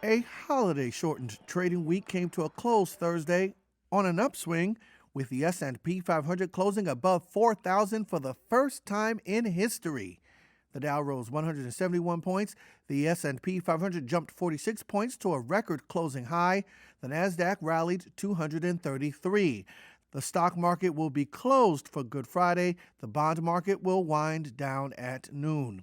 A holiday-shortened trading week came to a close Thursday on an upswing, with the S&P 500 closing above 4,000 for the first time in history. The Dow rose 171 points, the S&P 500 jumped 46 points to a record closing high, the Nasdaq rallied 233. The stock market will be closed for Good Friday. The bond market will wind down at noon.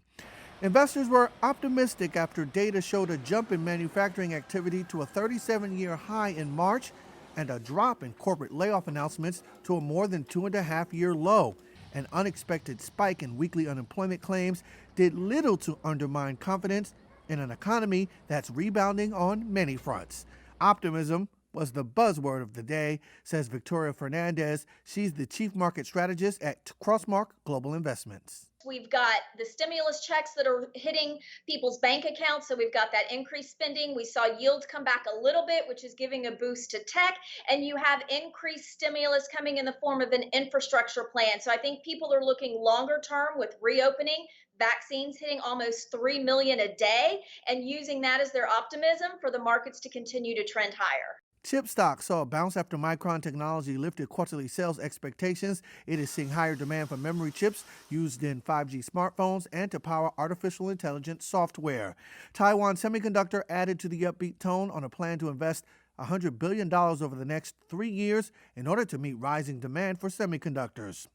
Investors were optimistic after data showed a jump in manufacturing activity to a 37-year high in March and a drop in corporate layoff announcements to a more than 2.5-year low. An unexpected spike in weekly unemployment claims did little to undermine confidence in an economy that's rebounding on many fronts. Optimism was the buzzword of the day, says Victoria Fernandez. She's the chief market strategist at Crossmark Global Investments. We've got the stimulus checks that are hitting people's bank accounts. So we've got that increased spending. We saw yields come back a little bit, which is giving a boost to tech. And you have increased stimulus coming in the form of an infrastructure plan. So I think people are looking longer term with reopening, vaccines hitting almost 3 million a day, and using that as their optimism for the markets to continue to trend higher. Chip stock saw a bounce after Micron Technology lifted quarterly sales expectations. It is seeing higher demand for memory chips used in 5G smartphones and to power artificial intelligence software. Taiwan Semiconductor added to the upbeat tone on a plan to invest $100 billion over the next 3 years in order to meet rising demand for semiconductors.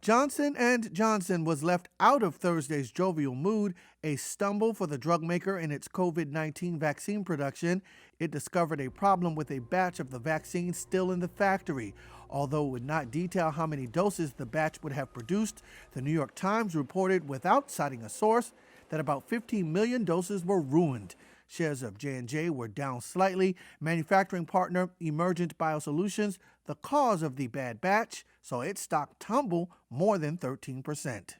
Johnson & Johnson was left out of Thursday's jovial mood, a stumble for the drug maker in its COVID-19 vaccine production. It discovered a problem with a batch of the vaccine still in the factory. Although it would not detail how many doses the batch would have produced, the New York Times reported, without citing a source, that about 15 million doses were ruined. Shares of J&J were down slightly. Manufacturing partner Emergent Biosolutions, the cause of the bad batch, saw its stock tumble more than 13%.